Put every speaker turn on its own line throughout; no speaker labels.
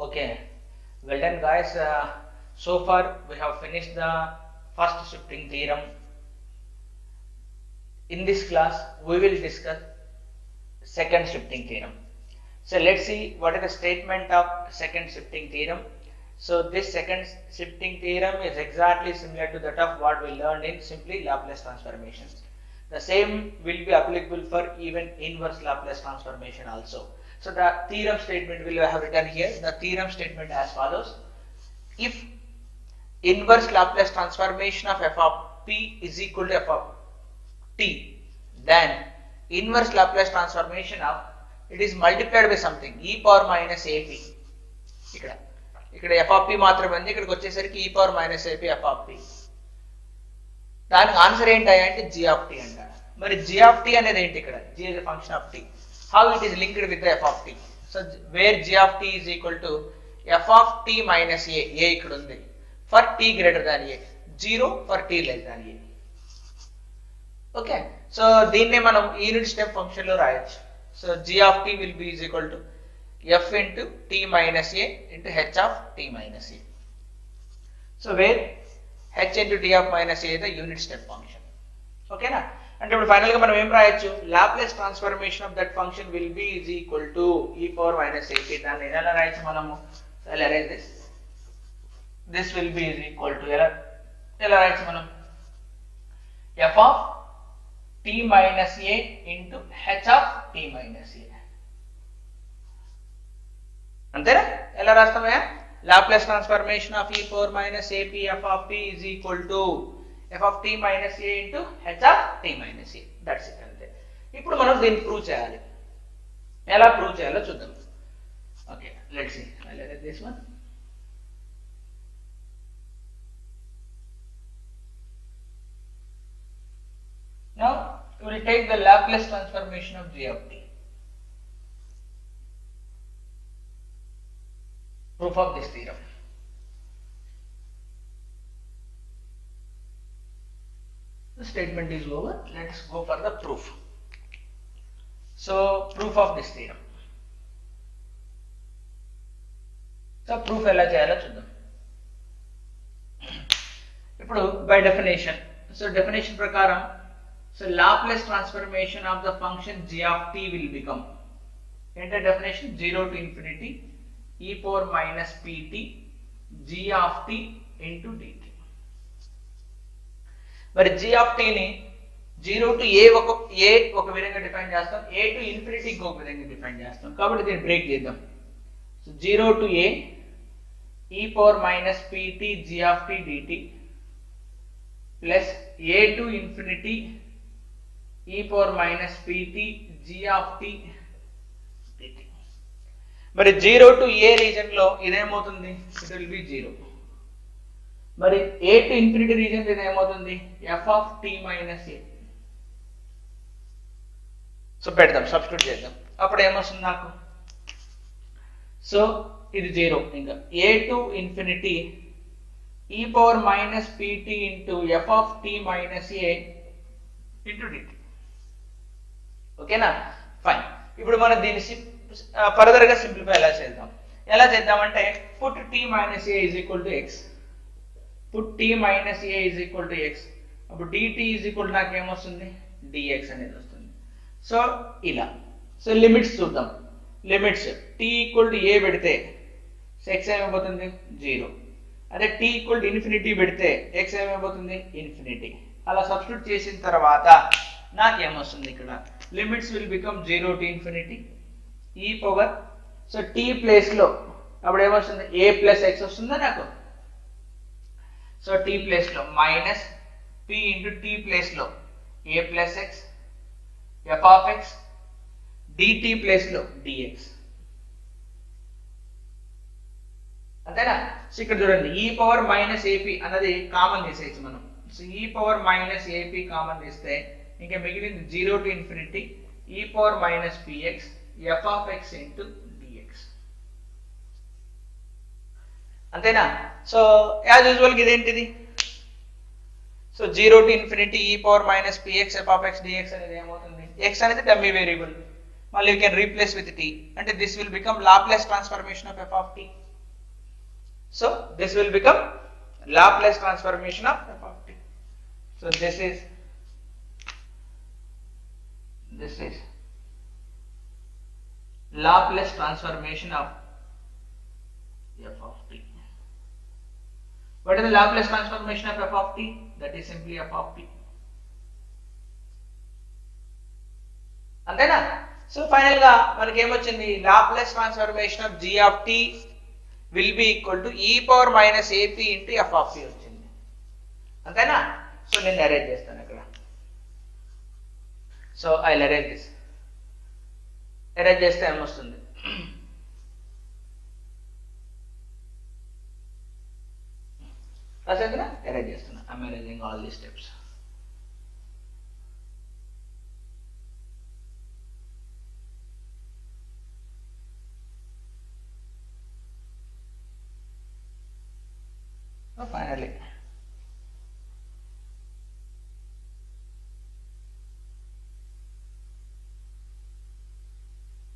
Okay, well done guys. So far we have finished the first shifting theorem. In this class we will discuss second shifting theorem. So let's see what is the statement of second shifting theorem. So this second shifting theorem is exactly similar to that of what we learned in simply Laplace transformations. The same will be applicable for even inverse Laplace transformation also. So the theorem statement will have written here. The theorem statement as follows: if inverse Laplace transformation of f of p is equal to f of t, then inverse Laplace transformation of it is multiplied by something e power minus ap. ఇక్కడ f of p మాత్రమే ఉంది, ఇక్కడికి వచ్చేసరికి e power minus ap f of p. దానికి answer ఏంటంటే g of t అంటారు. మరి g of t అనేది ఏంటి? ఇక్కడ g is a function of t. How it is linked with the f of t? So where g of t is equal to f of t minus a ఇక్కడ ఉంది for t greater than a, 0 for t less than a. Okay, so దీన్నే మనం unit step function లో రాయొచ్చు. So g of t will be is equal to f into t minus a into h of t minus a. So where h into t of minus a is the unit step function. ఓకేనా? అంటే ఇప్పుడు final గా మనం ఏం రాయొచ్చు? Laplace transformation of that function will be is equal to e power minus ap. దాన్ని ఎలా రాయొచ్చు మనము? I'll arrange this. This will be is equal to ఎలా రాయొచ్చు మనం? f of t minus a into h of t minus a. అంతేనా? ఎలా రాస్తామయ్యా? Laplace transformation of e power minus ap f of t is equal to f of t minus a into h of t minus a. That's it, అంతే. ఇప్పుడు మనం దీన్ని prove చేయాలి. ఎలా prove చేయాలో చూద్దాం. Okay, let's see. I'll edit this one. Now we will take the Laplace transformation of g of t. Proof of this theorem. The statement is over. Let's go for the proof. So proof of this theorem. So proof ఎలా చేయాలో చూద్దాం. ఇప్పుడు by definition. So definition ప్రకారం, so Laplace transformation of the function g of t will become, enter definition, 0 to infinity e power minus pt g of t into dt. మరి g of t ని 0 to a ఒక విధంగా define చేస్తాం, a to infinity ఇంకొక విధంగా define చేస్తాం. కాబట్టి దీన్ని బ్రేక్ చేద్దాం. So 0 to a e power minus pt g of t dt plus a to infinity e power minus pt g of t dt. మరి 0 to a రీజన్ లో ఇదేమవుతుంది? It will be 0. మరి a to infinity reason లో ఇదేమవుతుంది? f of t minus a. So పెడదాం, substitute చేద్దాం. అప్పుడు ఏమొస్తుంది నాకు? So ఇది 0. ఇంకా a to infinity e power minus pt into f of t minus a into dt. ఓకేనా? ఫైన్. ఇప్పుడు మనం దీన్ని ఫర్దర్ గా సింప్లిఫై ఎలా చేద్దామంటే put t minus a is equal to x. put t minus a is equal to x. అప్పుడు dt is equal to నాకు ఏమొస్తుంది? dx అనేది వస్తుంది. సో ఇలా. సో లిమిట్స్ చూద్దాం. Limits t equal to a పెడితే x ఏమైపోతుంది? 0. అదే t ఈక్వల్ టు ఇన్ఫినిటీ పెడితే x ఏమైపోతుంది? ఇన్ఫినిటీ. అలా సబ్స్టిట్యూట్ చేసిన తర్వాత నాకేమొస్తుంది? ఇక్కడ limits will become 0 to infinity e power, so t place లో అప్పుడు ఏమొస్తుంది? a ప్లస్ x వస్తుందా నాకు? సో t ప్లేస్ లో minus p into t place లో a plus x f of x dt place లో dx. అంతేనా? సో ఇక్కడ చూడండి, e పవర్ మైనస్ ap అన్నది కామన్ తీసేయచ్చు మనం. So e power minus ap common తీస్తే ఇంకా మిగిలింది 0 to infinity e power minus px f of x into dx. అంతేనా? సో యాజ్ యూజువల్ గా ఇదేంటిది? So 0 to infinity e power minus px f of x dx అనేది ఏమవుతుంది? x అనేది dummy variable, మళ్ళీ you can replace with t, అంటే this will become Laplace transformation of f of t. So this will become Laplace transformation of f of t. So this is Laplace transformation of f of t. What is the Laplace transformation of f of t? That is simply f of t. అంతేనా? So final గా మనకి ఏమొచ్చింది, Laplace transformation of g of t will be equal to e power minus ap into f of t వచ్చింది. అంతేనా? So నేను arrange చేస్తాను ఇక్కడ. So I will arrange this. Arrange చేస్తే ఏమొస్తుంది, రాసేందునా అరేంజ్ చేస్తున్నా. I'm arranging all the steps. Finally,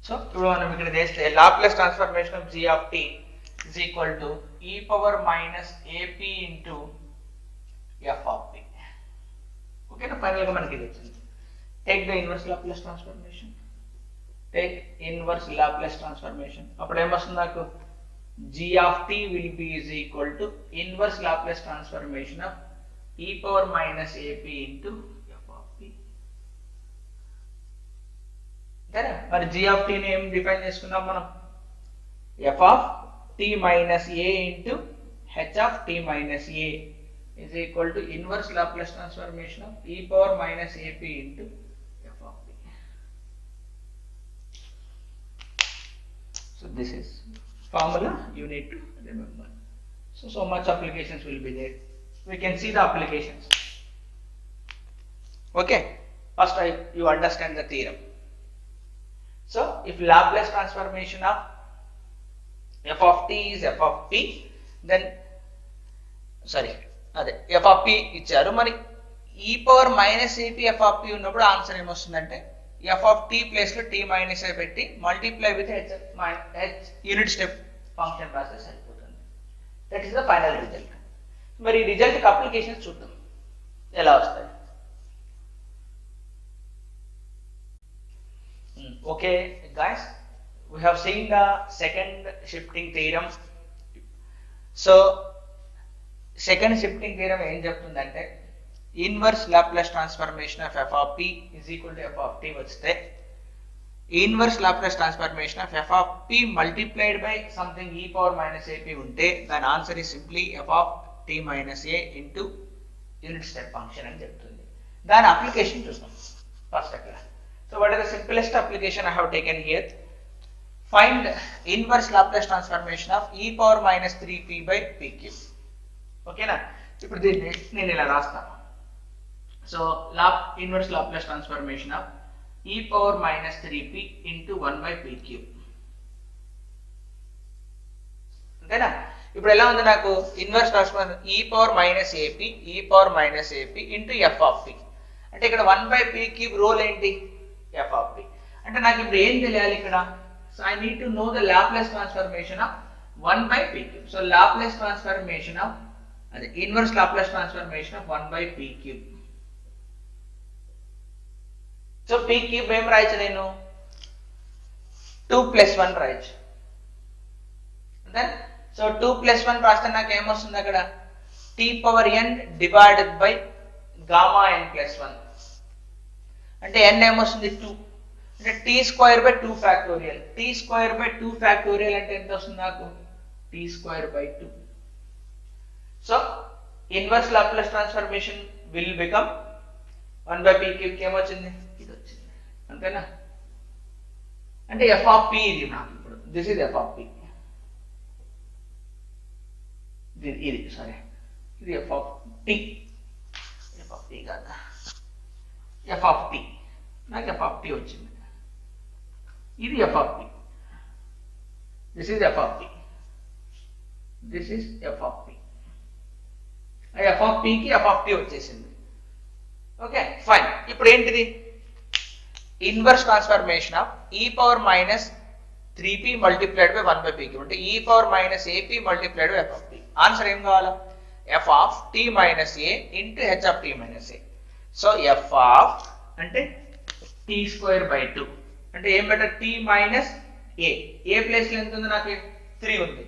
so ఇప్పుడు మనం ఇక్కడ చేస్తే Laplace transformation of g of t is equal to e power minus ap into f of t. ఓకేనా? Final గా మనకి ఇది వచ్చింది. Take the inverse Laplace transformation. Take inverse Laplace transformation. అప్పుడు ఏమొస్తుంది నాకు, g of t will be is equal to inverse Laplace transformation of e power minus ap into f of t. Then మరి g of t ని ఏం define చేసుకున్నాం మనం, f of t minus a into h of t minus a is equal to inverse Laplace transformation of e power minus ap into f of t. So this is formula you need to remember. So much applications will be there. We can see the applications. Okay, first you understand the theorem. So if Laplace transformation of f of t is f of p, then f of p ఇచ్చారు, మరి e power minus ap f of p ఉన్నప్పుడు answer ఏమొస్తుందంటే f of t place లో t minus a పెట్టి multiply with h unit step function రాస్తే సరిపోతుంది. That is the final result. మరి ఈ రిజల్ట్ అప్లికేషన్స్ చూద్దాం ఎలా వస్తాయి. Okay guys, we have seen the second shifting theorem. So second shifting theorem ఏం చెప్తుందంటే, inverse Laplace transformation of f of p is equal to f of t వస్తే inverse Laplace transformation of f of p multiplied by something e power minus ap ఉంటే దాని answer is simply f of t minus a into unit step function అని చెప్తుంది. దాని application చూస్తాం first అక్కడ. So what is the simplest application I have taken here? Find inverse Laplace transformation of e power minus 3p by pq. ఓకేనా? ఇప్పుడు దీన్ని నేను ఇలా రాస్తాను. So inverse Laplace transformation of e power minus 3p into 1 by pq. అంతేనా? ఇప్పుడు ఎలా ఉంది నాకు, inverse transformation e power minus ap into f of p. అంటే ఇక్కడ 1 by p క్యూబ్ రోల్ ఏంటి, f of p. అంటే నాకు ఇప్పుడు ఏం తెలియాలి ఇక్కడ, so I need to know the Laplace transformation of 1 by p cube. So Laplace transformation of inverse Laplace transformation of 1 by p cube. So p cube ఏం రాయొచ్చు నేను, 2 plus 1 రాయొచ్చు. సో 2 plus 1 రాస్తే నాకు ఏమొస్తుంది అక్కడ, t power n divided by gamma n plus 1. అంటే n ఏమొస్తుంది 2, అంటే t square by 2 factorial. t square by 2 factorial అంటే ఎంత వస్తుంది నాకు, t square by 2. So inverse Laplace transformation will become 1 by p cube కి ఏమొచ్చింది, ఇది వచ్చింది. అంతేనా? అంటే f of p ఇది నాకు ఇప్పుడు, this is f of p. ఇది సారీ, ఇది f of t. f of t కాదా, f of t. నాకు f of t వచ్చింది. ఇది f of p. This is f of p. This is f of p. f of p కి f of t వచ్చేసింది. Okay fine. ఇప్పుడు ఏంటిది, inverse transformation of e power minus 3p multiplied by 1 by p cube అంటే e power minus ap multiplied by f of t. Answer ఏం కావాలా? f of t minus a into h of t minus a. So f of అంటే t square by 2 అంటే ఏం better t minus a place లో ఎంత ఉంది? నాకు 3 ఉంది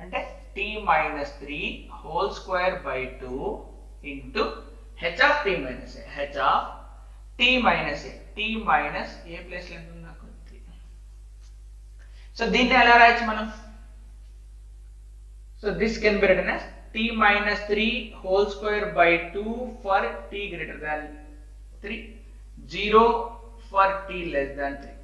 అంటే t minus 3 whole square by 2 into h of t minus a. h of t minus a place లో ఎంత ఉంది? నాకు 3. సో దీన్ని ఎలా రాయొచ్చు మనం? So this can be written as t minus 3 whole square by 2 for t greater than 3, 0 for t less than 3.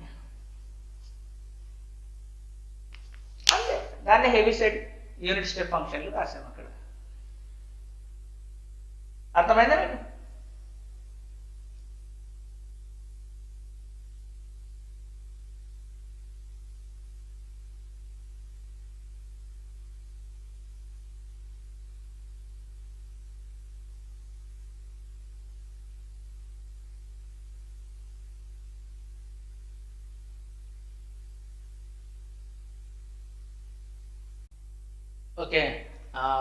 అంతే, దాన్ని హెవీ సెట్ యూనిట్ స్టెప్ ఫంక్షన్లు రాసాము అక్కడ. అర్థమైందా మీకు? Okay,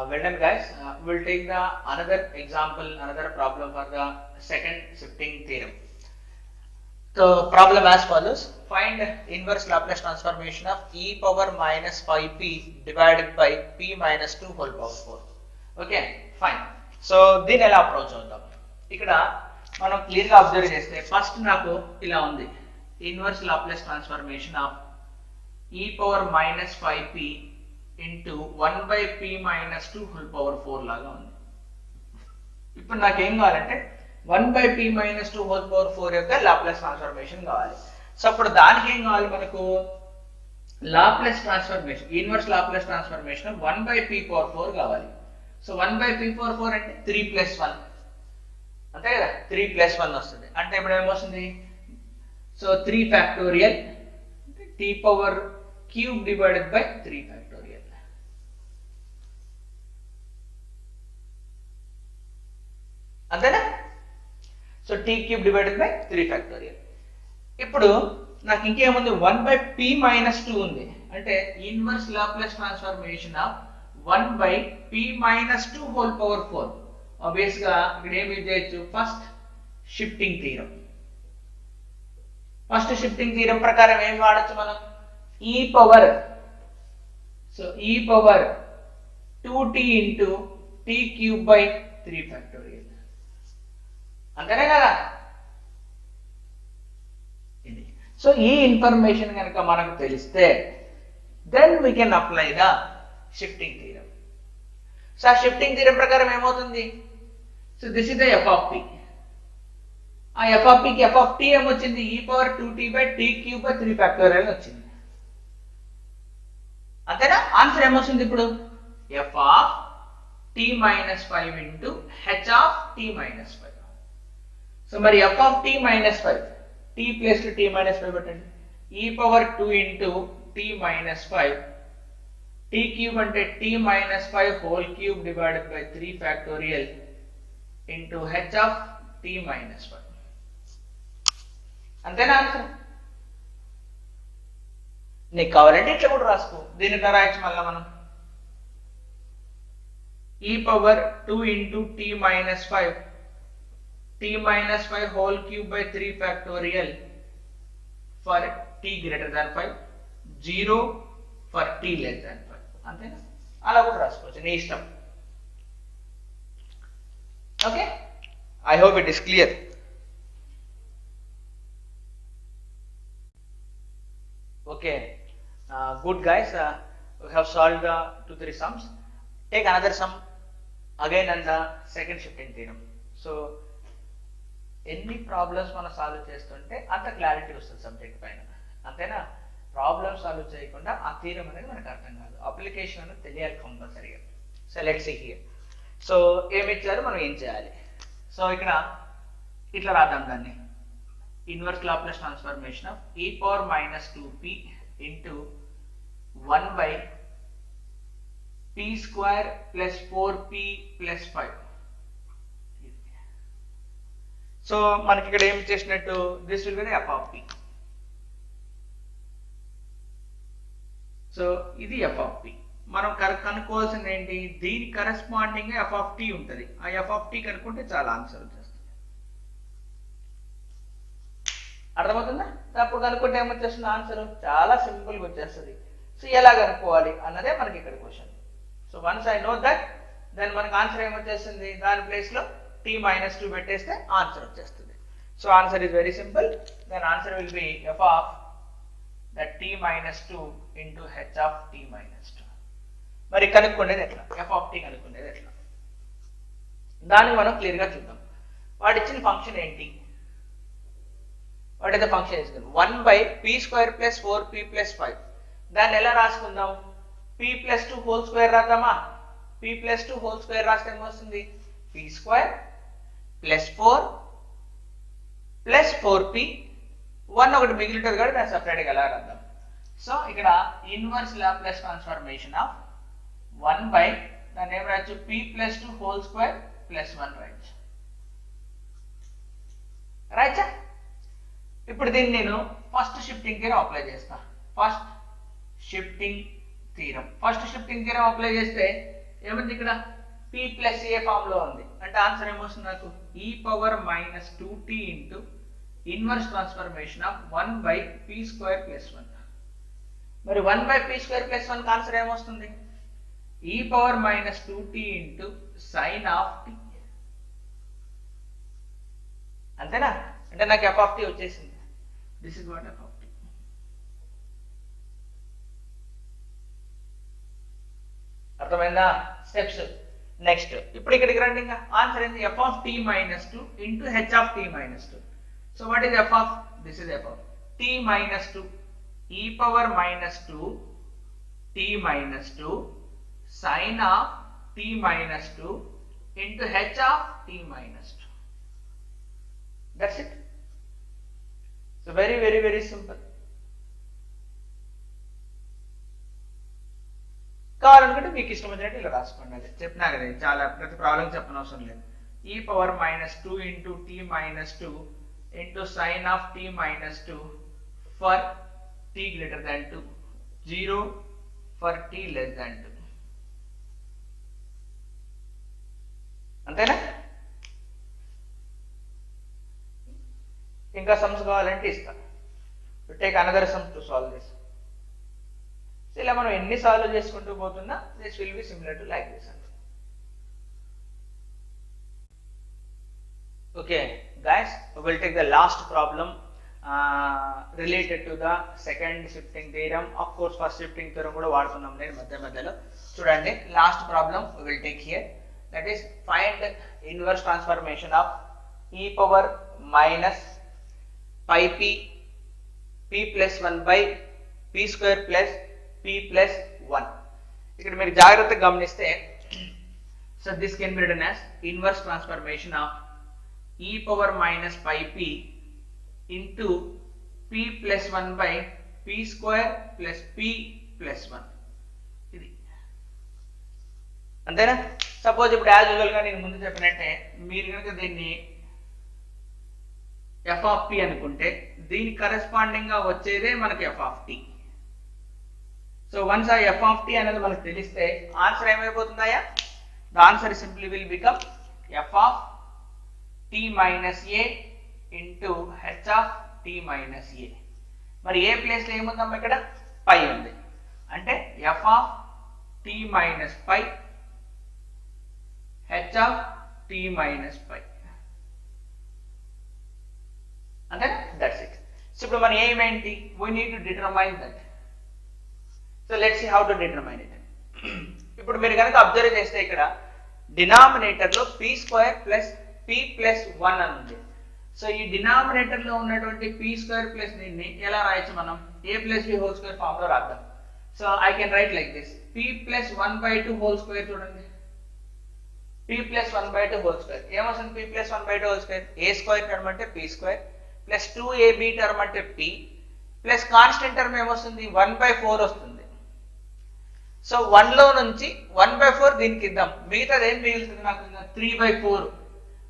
well done guys. We'll take the another example, another problem for the second shifting theorem. So problem as follows: find inverse Laplace transformation of e power minus 5p divided by p minus 2 whole power 4. Okay, fine. So దీన్ని ఎలా approach అవుతాం? ఇక్కడ మనం clear గా observe చేస్తే first నాకు ఇలా ఉంది, inverse Laplace transformation of e power minus 5p into 1 by p minus 2 whole power 4 లాగా ఉంది. ఇప్పుడు నాకు ఏం కావాలంటే 1 by p minus 2 whole power 4 యొక్క లాప్లేస్ ట్రాన్స్ఫర్మేషన్ కావాలి. సో అప్పుడు దానికి ఏం కావాలి మనకు? Laplace transformation, inverse Laplace transformation 1 by p power 4 కావాలి. సో 1 by p power 4 అంటే 3 plus 1 అంతే కదా, 3 plus 1 వస్తుంది. అంటే ఇప్పుడు ఏమొస్తుంది? So 3 factorial t power cube divided by 3 factorial. అంతేనా? So t cube divided by 3 factorial. ఇప్పుడు నాకు ఇంకేముంది? 1 by p minus 2 ఉంది అంటే inverse Laplace transformation of 1 by p minus 2 whole power 4. Obvious గా ఇక్కడ ఏం యూజ్ చేయొచ్చు? First shifting theorem. First shifting theorem ప్రకారం ఏం వాడచ్చు మనం? e power, so e power 2t into t cube by 3 factorial. అంతేనే కదా? ఇది. సో ఈ ఇన్ఫర్మేషన్ కనుక మనకు తెలిస్తే then we can apply the shifting theorem. So ఆ షిఫ్టింగ్ థీరం ప్రకారం ఏమవుతుంది? So this is the F of t. ఆ ఎఫ్ ఆఫ్ టీకి ఎఫ్ ఆఫ్ టీ ఏమొచ్చింది? ఈ power 2t by t cube by 3 factorial వచ్చింది. అంతేనా? ఆన్సర్ ఏమొస్తుంది ఇప్పుడు? F of t minus 5 into h of t minus 5. So మరి f of t minus 5, t place to t minus 5 పెట్టండి. e power 2 into t minus 5, t cube అంటే t minus 5 whole cube divided by 3 factorial into h of t minus 5. అంతేనా answer? నీకు కావాలంటే ఇట్లా కూడా రాసుకో. దీన్ని ఎట్లా రాయొచ్చు మళ్ళీ మనం? e power 2 into t minus 5, t minus 5 whole cube by 3 factorial for t greater than 5, 0 for t less than 5. అంతేనా? అలా కూడా రాసుకోవచ్చు, నీ ఇష్టం. Okay, I hope it is clear. Okay, good guys, we have solved the 2-3 sums. Take another sum again and the second shifting theorem. So ఎన్ని problems మనం solve చేస్తుంటే అంత క్లారిటీ వస్తుంది సబ్జెక్ట్ పైన. అంతేనా? ప్రాబ్లమ్ సాల్వ్ చేయకుండా ఆ థీరం అనేది మనకు అర్థం కాదు. అప్లికేషన్ అనేది తెలియాలి కంపల్సరీగా. So let's see here. So ఏమి ఇచ్చారు, మనం ఏం చేయాలి? సో ఇక్కడ ఇట్లా రాద్దాం దాన్ని. Inverse Laplace transformation of e power minus 2p into 1 by p square plus 4p plus 5. So మనకి ఇక్కడ ఏమి చేసినట్టు? This will be the f of p. So ఇది ఎఫ్ ఆఫ్ టీ. మనం కనుక్కోవాల్సింది ఏంటి, దీని కరెస్పాండింగ్ ఎఫ్ ఆఫ్ టీ ఉంటుంది. ఆ ఎఫ్ ఆఫ్ టీ కనుక్కుంటే చాలా ఆన్సర్ వచ్చేస్తుంది. అర్థమవుతుందా? అప్పుడు కనుక్కుంటే ఏమొచ్చేస్తుంది ఆన్సర్, చాలా సింపుల్గా వచ్చేస్తుంది. సో ఎలా కనుక్కోవాలి అన్నదే మనకి ఇక్కడ question. So once I know that, then మనకు ఆన్సర్ ఏమొచ్చేస్తుంది, దాని ప్లేస్లో t-2 పెట్టేస్తే ఆన్సర్ వచ్చేస్తుంది. So answer is very simple. Then answer will be f of that t-2 into H of t-2. మరి కనుక్కుండేది ఎట్లా, ఎఫ్ ఆఫ్ టీ కనుక్కుండేది ఎట్లా, దాన్ని మనం క్లియర్గా చూద్దాం. వాడు ఇచ్చిన ఫంక్షన్ ఏంటి, what is the function is 1/p² + 4p + 5. దాన్ని ఎలా రాసుకుందాం, p+2 హోల్ స్క్వేర్ రాద్దామా. p+2 హోల్ స్క్వేర్ రాస్తే ఏమొస్తుంది, p² + 4 + 4p. 1 ఒకటి మిగిలి ఉంటుంది కాబట్టి దాన్ని సపరేట్గా ఎలా రాద్దాం. సో ఇక్కడ ఇన్వర్స్ లాప్లాస్ ట్రాన్స్ఫర్మేషన్ ఆఫ్ 1 దాన్ని ఏం రాయొచ్చు, p+2 హోల్ స్క్వేర్ + 1 రాయొచ్చు. రైటా? ఇప్పుడు దీన్ని నేను ఫస్ట్ షిఫ్టింగ్ థీరం అప్లై చేస్తా. ఫస్ట్ షిఫ్టింగ్ థీరం అప్లై చేస్తే ఏముంది, ఇక్కడ p + a ఫామ్ లో ఉంది. అంటే ఆన్సర్ ఏమొస్తుంది నాకు, e⁻−2t into inverse transformation of 1/p² + 1. మరి 1/p² + 1 ఆన్సర్ ఏమొస్తుంది, e⁻−2t into sin of t. అంతేనా? అంటే నాకు ఎఫ్ ఆఫ్ టీ వచ్చేసింది. This is what f of t. అర్థమైందా స్టెప్స్? నెక్స్ట్ ఇప్పుడు ఇక్కడికి రండి. ఇంకా ఆన్సర్ ఏంటి, f of t-2 into H of t-2. So what is f of, this is f of t-2 e⁻−2 t-2 sin of t-2 into H of t-2. That's it. So very very very simple. కావాలనుకుంటే మీకు ఇష్టం వచ్చినట్టు ఇలా రాసుకోండి. అదే చెప్పినా కదా, చాలా ప్రతి ప్రాబ్లం చెప్పనవసరం లేదు. e⁻−2 into t-2 into sine of t-2 for t greater than 2, 0 for t less than 2. అంతేనా? ఇంకా సమ్స్ కావాలంటే ఇస్తా. Take another some to solve this. So ఇలా మనం ఎన్ని సాల్వ్ చేసుకుంటూ పోతున్నా this will be similar to like this. Okay guys, we will take the last problem related to the second shifting theorem. Of course first shifting theorem కూడా వాడుతున్నాం నేను మధ్యలో. చూడండి, last problem we will take here, that is find inverse transformation of e⁻−πp p+1/p² + p+1. ఇక్కడ మీరు జాగ్రత్తగా గమనిస్తే, so this can be written as inverse transformation of e⁻−πp into p+1/p² + p+1. ఇది అంతేనా? సపోజ్ ఇప్పుడు యాజ్ యూజువల్ గా నేను ముందు చెప్పినట్టే మీరు కనుక దీన్ని ఎఫ్ ఆఫ్ టీ అనుకుంటే దీని కరెస్పాండింగ్ గా వచ్చేదే మనకి F of T. So once ఆ ఎఫ్ ఆఫ్ టీ అనేది మనకు తెలిస్తే ఆన్సర్ ఏమైపోతుందాయా, the answer simply will become F of t-a into H of t-a. మరి ఏ ప్లేస్ లో ఏముందమ్మా, ఇక్కడ పై ఉంది. అంటే F of t-π H of t-π. అంతే, దట్స్ ఇట్. సో ఇప్పుడు మన ఎయిమ్ ఏంటి, we need to determine that. So let's see how to determine it. ఇప్పుడు మీరు కనుక అబ్జర్వ్ చేస్తే ఇక్కడ డినామినేటర్ లో p² + p+1 అని ఉంది. సో ఈ డినామినేటర్ లో ఉన్నటువంటి p² దీన్ని ఎలా రాయొచ్చు మనం, a+b² ఫామ్ లో రాద్దాం. So I can write like this, p+1/2² చూడండి, p+1/2² ఏమొస్తుంది, p+1/2² a² టర్మ్ అంటే p² ప్లస్ 2ab టర్మ్ అంటే p ప్లస్ కాన్స్టెంట్ టర్మ్ ఏమొస్తుంది, 1/4 వస్తుంది. సో 1 లో నుంచి 1/4 దీనికి ఇద్దాం, మిగతాది ఏం మిగులుతుంది నాకు, 3/4.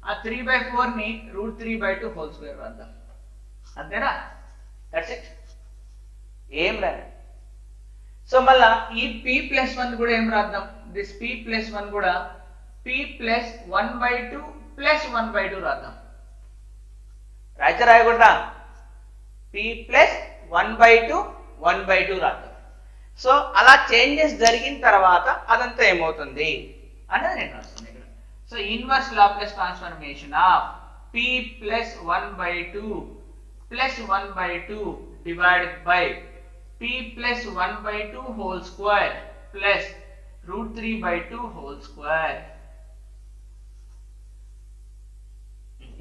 ఆ 3/4 ని √3/2² రాద్దాం. అంతేనా? దట్స్ ఇట్, ఏం లేదు. సో మళ్ళా ఈ p+1 కూడా ఏం రాద్దాం, దిస్ p+1 కూడా p+1/2 +1/2 రాద్దాం. రాయకూడదా? p+1/2 1/2 రాద్దాం. సో అలా చేంజెస్ జరిగిన తర్వాత అదంతా ఏమవుతుంది అనేది నేను రాస్తాను ఇక్కడ. So inverse Laplace transformation of p+1/2 +1/2 divided by p+1/2 whole square plus √3/2 whole square.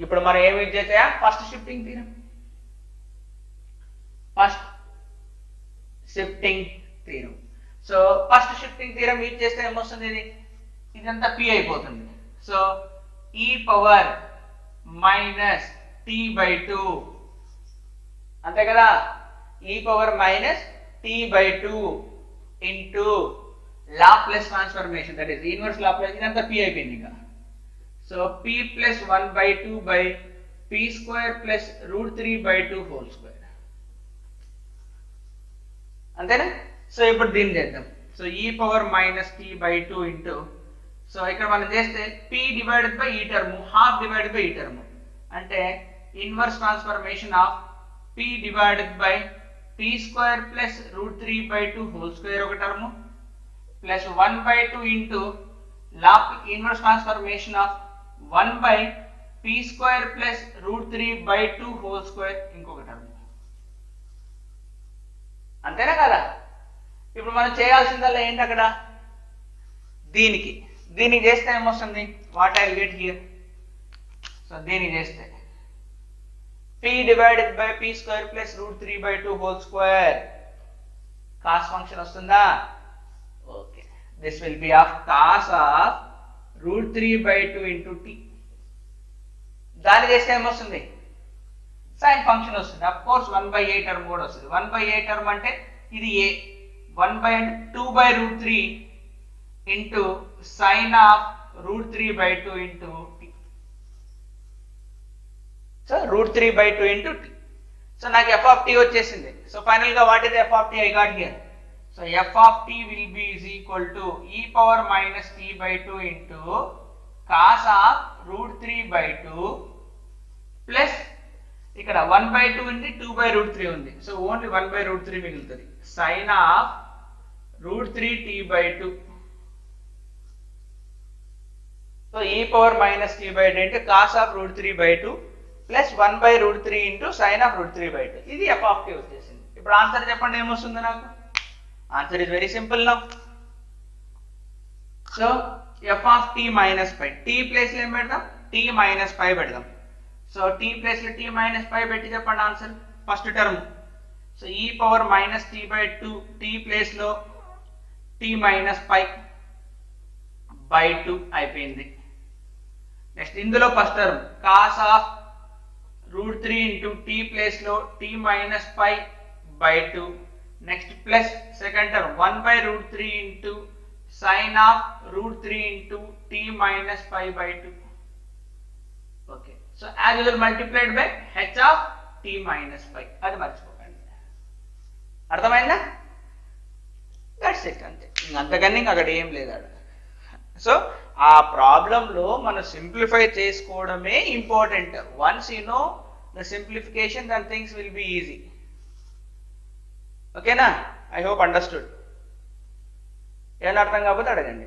ఇప్పుడు మనం ఏమి యూజ్ చేసాయా? First shifting theorem. So first shifting theorem use చేస్తే ఏమొస్తుంది? ఇదంతా p అయిపోతుంది. సో e⁻t/2 అంతే కదా, e⁻t/2 into Laplace transformation, that is inverse Laplace, ఇదంతా p అయిపోయింది ఇంకా. So p+1/2 by p² plus √3/2 whole square. అంతేనా? సో ఇప్పుడు దీన్ని చేద్దాం. సో e⁻t/2 ఇంటూ, సో ఇక్కడ మనం చేస్తే p డివైడెడ్ బై ఈ టర్మ్, హాఫ్ డివైడెడ్ బై ఈ టర్మ్, అంటే inverse transformation of p divided by p² plus √3/2 whole square ఒక term, plus 1/2 into inverse transformation of 1/p² plus √3/2 whole square ఇంకొక term. అంతేనా కదా? ఇప్పుడు మనం చేయాల్సిందల్లా ఏంటి అక్కడ? దీనికి చేస్తే ఏమొస్తుంది? What I will get here. So దీనికి చేస్తే p divided by p² plus √3/2 whole square cos function వస్తుందా? Okay, this will be of cos of √3/2 into t. దాన్ని చేస్తే ఏమొస్తుంది? సైన్ ఫంక్షన్ వస్తుంది. అఫ్ కోర్స్ 1/a టర్మ్ కూడా వస్తుంది. 1/a టర్మ్ అంటే ఇది a, 2/√3 into sine of √3/2 into t. So √3/2 into t. So నాకు f of t వచ్చేసింది. సో ఫైనల్ గా what is f of t I got here. So f of t will be is equal to e⁻t/2 into cos of √3/2 plus ఇక్కడ 1/2 ఉంది, 2/√3 ఉంది. So only 1/√3 మిగులుతుంది. Sine of √3t/2. So e⁻t/2 into cos of √3/2 plus 1/√3 into sine of √3/2. ఇది f of t వచ్చేసింది. ఇప్పుడు answer చెప్పండి ఏమొస్తుందో నాకు. Answer is very simple now. So f of t minus π, t place లో ఏం పెడదాం? t minus π పెడదాం. సో t ప్లేస్ లో t minus π పెట్టి చెప్పండి answer. First term, so e⁻t/2, t place లో t minus π/2 అయిపోయింది. నెక్స్ట్ ఇందులో first term cos of √3 into t place లో t minus π/2. Next plus second term 1/√3 into sine of √3 into t minus π/2. Okay, so as usual multiplied by h of t minus π. అది మర్చిపోకండి. అర్థమైందా? That's it, అంతే. అంతకన్నా అక్కడ ఏం లేదు. So ఆ ప్రాబ్లంలో మనం సింప్లిఫై చేసుకోవడమే important. Once you know the simplification, then things will be easy. ఓకేనా? I hope understood. ఏమైనా అర్థం కాకపోతే అడగండి.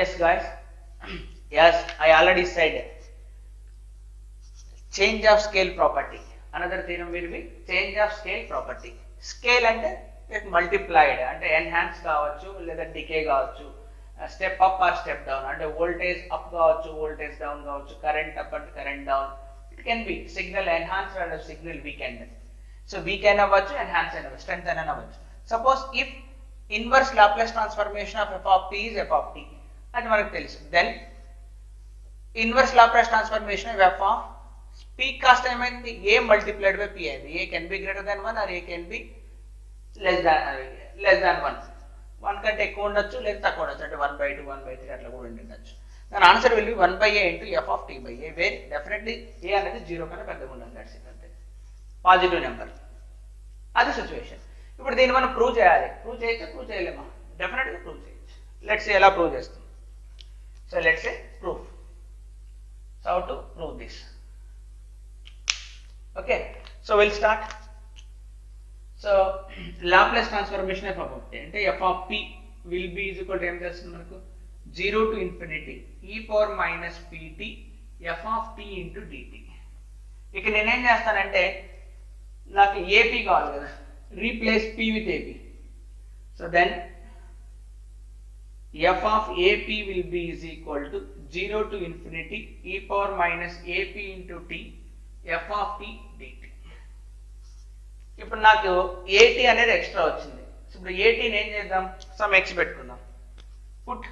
Yes guys, yes, I already said change of scale property. Another theorem will be change of scale property. Scale అంటే multiplied అంటే enhance కావచ్చు లేదా decay కావచ్చు, step up or step down అంటే వోల్టేజ్ అప్ కావచ్చు, వోల్టేజ్ డౌన్ కావచ్చు, current up అంటే current down. It can be signal enhanced and signal weakened. So weakened అవ్వచ్చు, ఎన్హాన్స్ అయిన స్ట్రెంత్ అని అవ్వచ్చు. Suppose if inverse Laplace transformation of f of t is f of t అది మనకు తెలుసు. Then inverse Laplace transformation of f of p cost ఏమైంది, a multiplied by p అయింది. A can be greater than 1 or a can be less than 1. 1 కంటే ఎక్కువ ఉండొచ్చు లేదా తక్కువ ఉండొచ్చు, అంటే 1/2 1/3 అట్లా కూడా ఉండొచ్చు. దాని answer will be 1/a into F of T by A, where definitely A అనేది 0 కన్నా పెద్దగా ఉండాలి. దట్స్ ఇట్, అంతే. పాజిటివ్ నెంబర్, అది సిచ్యువేషన్. ఇప్పుడు దీన్ని మనం ప్రూవ్ చేయాలి. ప్రూవ్ చేయొచ్చు, ప్రూవ్ చేయలేమా? డెఫినెట్గా ప్రూవ్ చేయొచ్చు. లెట్స్ సే ఎలా ప్రూవ్ చేస్తాం. So let's say proof. So how to prove this? Okay, so will start. So Laplace transformation F of T అంటే F of P will be is equal to ఏం చేస్తుంది మనకు 0 to infinity e power minus pt f of t into dt. ఇక నేనేం చేస్తానంటే నాకు ap కావాలి కదా, replace p with ap. So then f of ap will be is equal to 0 to infinity e power minus ap into t f of t dt. ఇప్పుడు నాకు at అనేది extra వచ్చింది. ఇప్పుడు at ని ఏం చేద్దాం, సమ్ x పెట్టుకుందాం. Put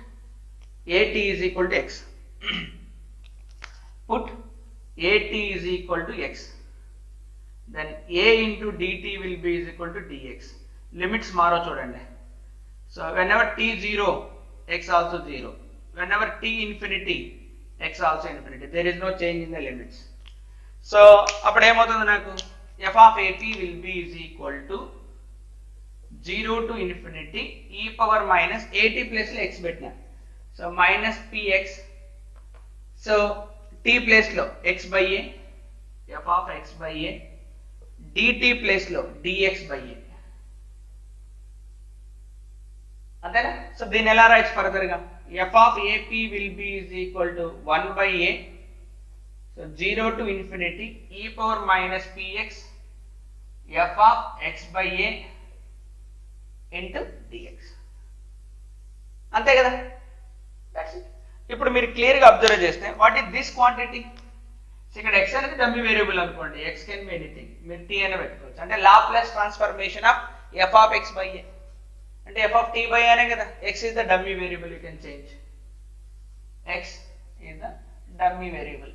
at is equal to x. Put at is equal to x. Then a into dt will be is equal to dx. Limits maro చూడండి. So whenever t 0, x also 0. Whenever t infinity, x also infinity. There is no change in the limits. So అప్పుడు ఏమవుతుంది నాకు, f of ap will be is equal to 0 to infinity e power minus at plus లో x పెట్టినా. So minus px. So t place లో x by a, f of x by a, dt place లో dx బై a. అంతేనా? So దీన్ని ఎలా రాయొచ్చు further గా, f of ap will be is equal to 1 by a. So 0 to infinity e power minus px f of x by a into dx. అంతే కదా? ఇప్పుడు మీరు క్లియర్ గా అబ్జర్వ్ చేస్తే వాట్ ఇస్ దిస్ క్వాంటిటీ. ఇక్కడ x అనేది dummy variable అనుకోండి, x can be anything, మీరు t అనే పెట్టుకోవచ్చు. అంటే Laplace transformation of f of x by a అంటే f of t by a అనే కదా. x is the dummy variable, you can change. x is the dummy variable,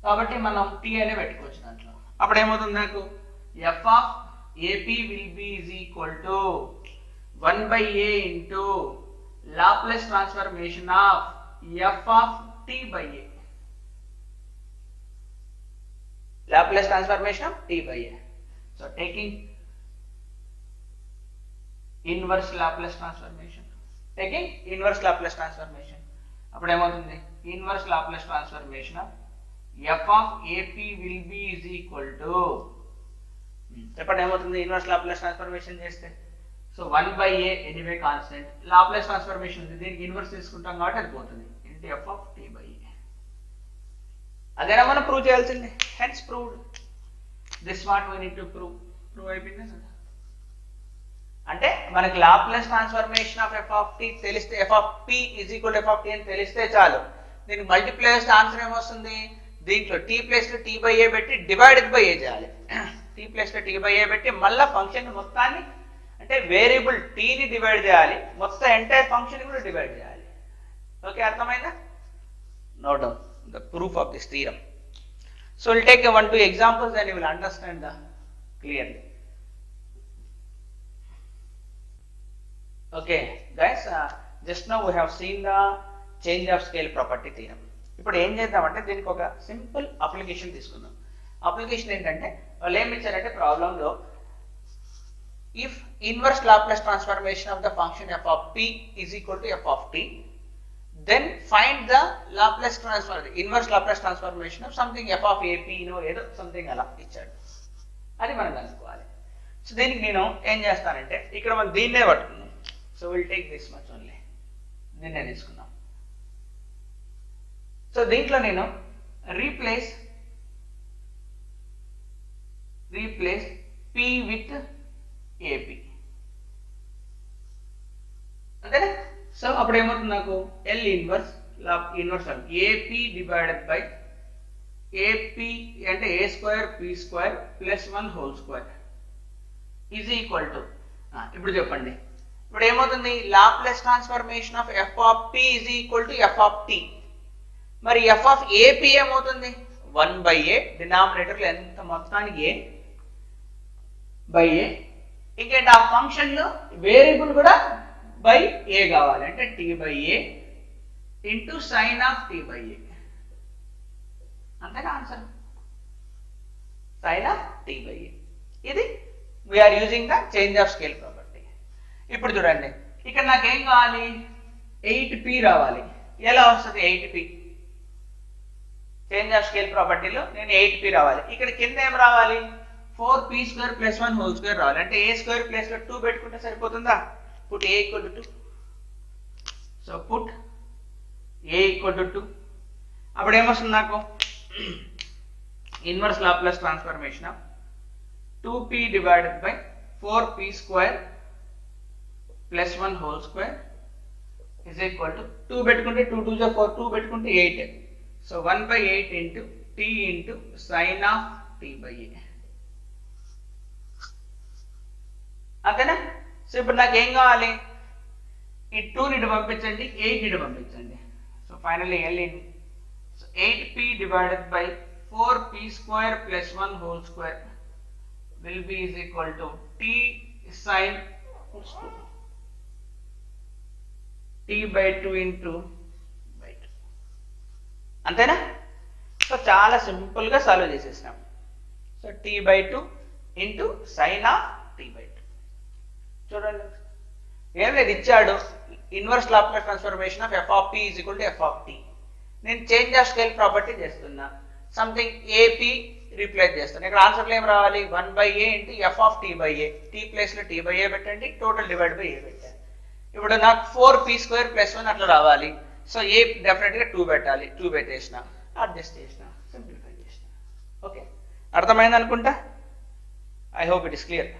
కాబట్టి మనం t అనే పెట్టుకోవచ్చు దాంట్లో. అప్పుడు ఏమవుతుంది నాకు, f of ap will be is equal to 1 by a into Laplace transformation of f of t by a. Laplace transformation of t by a. So taking inverse Laplace transformation. Taking inverse Laplace transformation. అప్పుడు ఏమవుతుంది, inverse Laplace transformation of f of ap will be is equal to చెప్పండి ఏమవుతుంది inverse Laplace transformation చేస్తే. So 1 by a anyway constant, Laplace transformation ఉంది, దీనికి inverse తీసుకుంటాం కాబట్టి అది పోతుంది, into f of t by a. అదేనా మనం ప్రూవ్ చేయాల్సింది. Hence proved. This what we need to prove అయిపోయింది కదా. అంటే మనకి Laplace transformation of f of t తెలిస్తే, f of p is equal to f of t అని తెలిస్తే చాలు. దీనికి మల్టిప్లై చేస్తే ఆన్సర్ ఏమొస్తుంది, దీంట్లో t ప్లేస్ లో t by a పెట్టి డివైడెడ్ బై a చేయాలి. t ప్లేస్ లో t by a పెట్టి మళ్ళీ ఫంక్షన్ మొత్తాన్ని అంటే వేరియబుల్ t ని డివైడ్ చేయాలి, మొత్తం ఎంటైర్ ఫంక్షన్ కూడా డివైడ్ చేయాలి. ఓకే, అర్థమైందా? Note down the proof of this theorem. So will take 1-2 examples and you will understand the clearly. Okay guys, just now we have seen the change of scale property theorem. ఇప్పుడు ఏం చేద్దామంటే దీనికి ఒక simple application తీసుకుందాం. Application ఏంటంటే వాళ్ళు ఏమి ఇచ్చారంటే ప్రాబ్లంలో, if inverse Laplace transformation of the function f of p is equal to f of t, then find the Laplace transform, inverse Laplace transformation of something f of ap no ఏదో something అలా ఇచ్చాడు, అది మనం కనుక్కోవాలి. So దీనికి నేను ఏం చేస్తానంటే ఇక్కడ మనం దీన్నే పట్టుకున్నాం. So will take this much only, దీన్నే తీసుకున్నాం. సో దీంట్లో నేను replace replace p with AP అంతేనా. సో అప్పుడు ఏమవుతుంది నాకు L inverse AP divided by AP అంటే a square p square plus 1 whole square is equal to ఇప్పుడు చెప్పండి ఇప్పుడు ఏమవుతుంది Laplace transformation of f of p is equal to f of t. మరి f ఆఫ్ AP ఏమవుతుంది 1 by a డినామినేటర్లో ఎంత మొత్తానికి a by a ఇంకేంటి ఆ ఫంక్షన్ లో వేరియబుల్ కూడా బై a కావాలి అంటే t by a into sine of t by a అంతేనా answer sine of t by a. ఇది we are using the change of scale property. ఇప్పుడు చూడండి ఇక్కడ నాకేం కావాలి 8p రావాలి. ఎలా వస్తుంది 8p చేంజ్ ఆఫ్ స్కేల్ ప్రాపర్టీలో నేను 8p రావాలి. ఇక్కడ కింద ఏం రావాలి 4p square plus 1 whole square రావాలి. అంటే a స్క్వేర్ ప్లస్ లో 2 పెట్టుకుంటే సరిపోతుందా. Put a equal to 2. So put a equal to 2. అప్పుడు ఏమొస్తుంది నాకు inverse Laplace transformation of 2p divided by 4p square plus 1 whole square is equal to 2 పెట్టుకుంటే 2 2 జా 4 2 పెట్టుకుంటే 8. So 1 by 8 into t into sine of t by a అంతేనా. So ఇప్పుడు నాకు ఏం కావాలి ఈ 2 ని పంపించండి 8 ని పంపించండి. So finally L in 8p divided by 4p square plus 1 whole square will be is equal to t sin t by 2 into by 2 అంతేనా. సో చాలా సింపుల్ గా సాల్వ్ చేసేసాం. So t by 2 into sin of t by 2 చూడండి ఏం లేదు ఇచ్చాడు inverse Laplace transformation of f of p is equal to f of t. నేను change of scale property చేస్తున్నా సంథింగ్ AP రీప్లేస్ చేస్తాను. ఇక్కడ ఆన్సర్లో ఏం రావాలి 1 by a into f of t by a. t ప్లేస్లో t బై a పెట్టండి total divide by a పెట్టండి. ఇప్పుడు నాకు 4p స్క్వేర్ ప్లస్ 1 అట్లా రావాలి. సో a డెఫినెట్గా 2 పెట్టాలి. 2 పెట్టేసిన అడ్జస్ట్ చేసిన సింప్లిఫై చేసిన. ఓకే అర్థమైంది అనుకుంటా. I hope it is clear.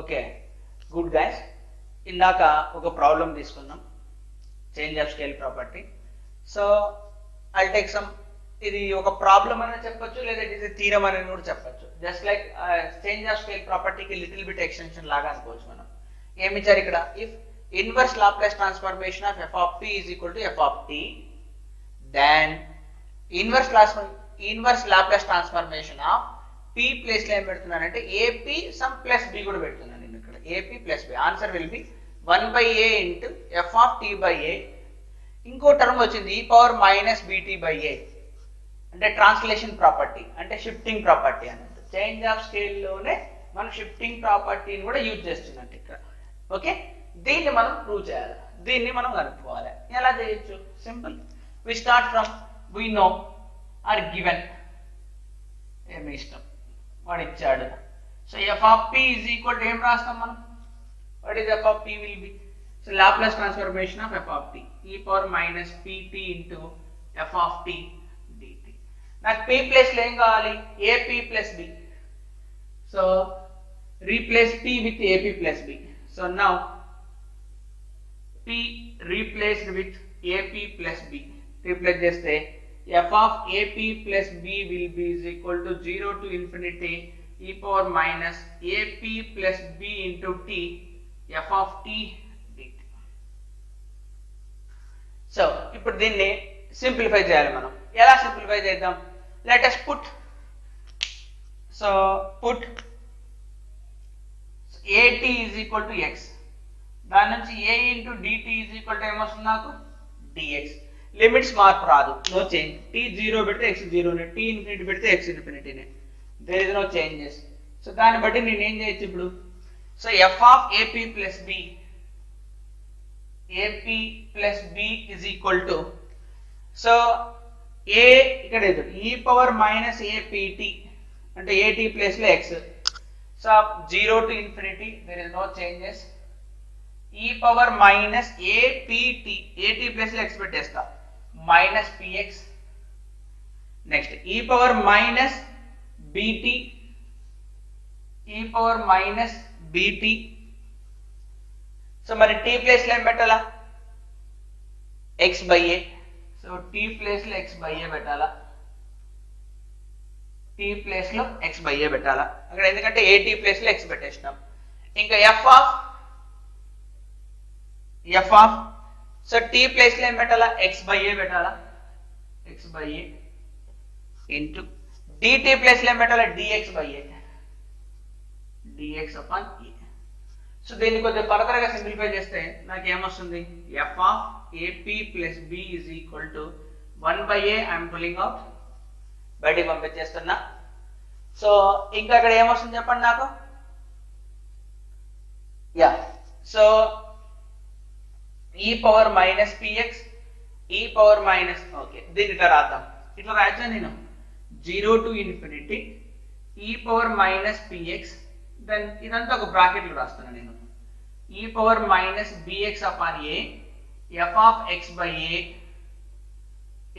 Okay good guys. ఇందాక ఒక ప్రాబ్లం తీసుకున్నాం change of scale property. So I take some ఇది ఒక ప్రాబ్లం అని చెప్పొచ్చు లేదా ఇట్ ఇస్ థీరం అని కూడా చెప్పొచ్చు. Just like change of scale ప్రాపర్టీకి లిటిల్ బిట్ ఎక్స్టెన్షన్ లాగా అనుకోవచ్చు మనం. ఏమి ఇచ్చారు ఇక్కడ if inverse Laplace transformation of f of p is equal to f of t then inverse Laplace transformation of p place లో ఏం పెడుతున్నానంటే AP సమ్ ప్లస్ b కూడా పెడుతున్నాను నేను ఇక్కడ AP plus b. Answer will B 1 by a into f of t by a. ఇంకో term వచ్చింది e power minus bt by a అంటే translation property అంటే షిఫ్టింగ్ ప్రాపర్టీ అన్నట్టు. చేంజ్ ఆఫ్ స్కేల్ లోనే మనం షిఫ్టింగ్ ప్రాపర్టీని కూడా యూజ్ చేస్తున్నట్టు ఇక్కడ. ఓకే దీన్ని మనం ప్రూవ్ చేయాలి. దీన్ని మనం కనుక్కోవాలి. ఎలా చేయొచ్చు simple. We start from we know are given ఏమి ఇష్టం వాడు ఇచ్చాడు. So f of p is equal to ఏం రాస్తాం మనం what is f of p will be so Laplace transformation of f of t e power minus pt into f of t dt. నాకు p plus లో ఏం కావాలి ap plus b. So replace p with ap plus b. so now p replaced with ap plus b replace చేస్తే f of ap plus b will be is equal to 0 to infinity e power minus ap plus b into t f of t dt. So ఇప్పుడు దీన్ని simplify చేయాలి మనం. ఎలా simplify చేద్దాం let us put so put at is equal to x. దాని నుంచి a into dt is equal to ఏమొస్తుంది నాకు dx. లిమిట్స్ మార్పు రాదు నో చేంజ్. t 0 పెడితే x 0 నే t ఇన్ఫినిటీ పెడితే x ఇన్ఫినిటీ నే there is no changes. So దాన్ని బట్టి నేను ఏం చేయొచ్చు ఇప్పుడు so f of ap plus b is equal to so a ఇక్కడ e power minus apt అంటే at ప్లేస్ లో x. So 0 to infinity there is no changes e power minus apt at place లో x పెట్టేస్తా minus px next e power minus bt, e power minus bt. So మరి t place లో ఏం పెట్టాలా, x by a. So t place లో x by a పెట్టాలా, t place లో x by a పెట్టాలా అక్కడ, ఎందుకంటే at ప్లేస్ లో x పెట్టేసినాం. ఇంకా f of so t place లో ఏం పెట్టాలా, x బై a పెట్టాలా, x by a into dt place లో ఏం పెట్టాలా, dx బై a, dx upon a. So దీన్ని కొద్దిగా ఫర్దర్ గా సింప్లిఫై చేస్తే నాకు ఏమొస్తుంది, f of ap plus b is equal to 1 by a. I'm pulling out, బయటికి పంపించేస్తున్నా. సో ఇంకా ఇక్కడ ఏమొస్తుంది చెప్పండి నాకు, yeah so e power minus px, e power minus, okay దీన్ని ఇట్లా రాద్దాం, ఇట్లా రాయచ్చా నేను, 0 to infinity e power minus px, then ఇదంతా ఒక బ్రాకెట్ లో రాస్తాను నేను, e power minus bx upon a f of x by a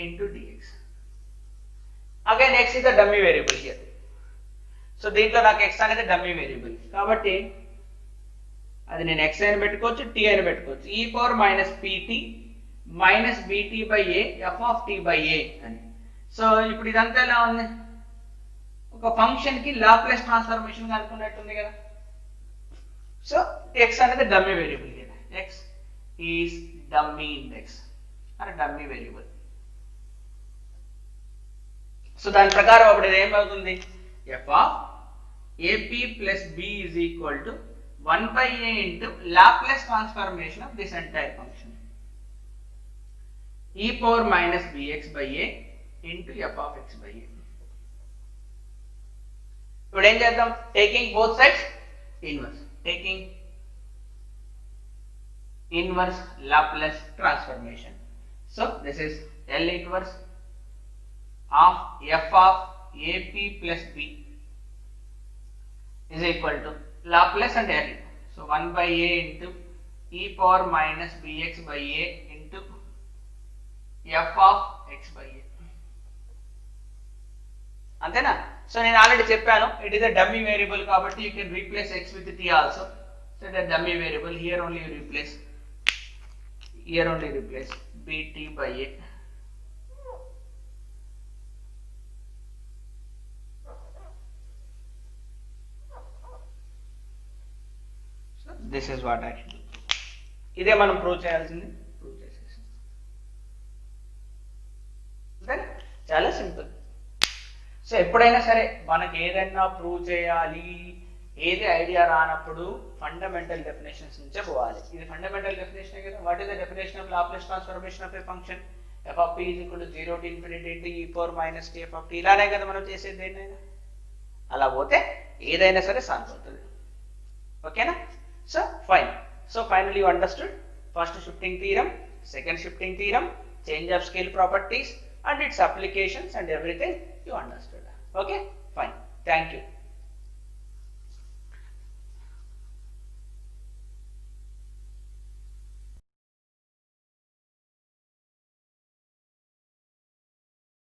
into dx. Again x is the dummy variable here. So దీంట్లో నాకు x అనేది డమ్మీ వేరియబుల్ కాబట్టి అది నేను x అని పెట్టుకోవచ్చు, t అని పెట్టుకోవచ్చు. e power minus pt minus bt by a f of t by a అని. సో ఇప్పుడు ఇదంతా ఎలా ఉంది, ఒక ఫంక్షన్ కి లాప్లేస్ ట్రాన్స్ఫర్మేషన్ కనుక్కున్నట్టుంది కదా. సో x అనేది డమ్మీ వేరియబుల్ కదా, x ఈస్ డమ్మీ ఇండెక్స్ అని డమ్మీ వేరియబుల్. సో దాని ప్రకారం అప్పుడు ఇది ఏమవుతుంది, f of ap plus b is equal to 1 by a into Laplace transformation of this entire function, e power minus bx by a into f of x by a. ఇప్పుడు ఏం చేద్దాం, taking both sides inverse, taking inverse Laplace transformation. So this is L inverse of f of ap plus b is equal to Laplace and L. So 1 by a into e power minus bx by a into f of x by a. అంతేనా. So నేను already చెప్పాను, it is a dummy variable కాబట్టి you can replace x with t also. So that dummy variable here only you replace, bt by a. This is what I should do. ఇదే మనం prove చేయాల్సింది, prove చేసేసి చాలా simple. So ఎప్పుడైనా సరే మనకి ఏదైనా ప్రూవ్ చేయాలి, ఏది ఐడియా రానప్పుడు ఫండమెంటల్ డెఫినేషన్స్ నుంచే పోవాలి. ఇది ఫండమెంటల్ డెఫినేషన్ కదా. What is the definition of Laplace transformation of A function, f of p is equal to 0 to infinity into e power minus t f of t. ఇలానే కదా మనం చేసేది దేన్నైనా. అలా పోతే ఏదైనా సరే సాల్వ్ అవుతుంది. ఓకేనా. So fine. So finally you understood first shifting theorem, second shifting theorem, change of scale properties and its applications and everything you understood. Okay, fine. Thank you.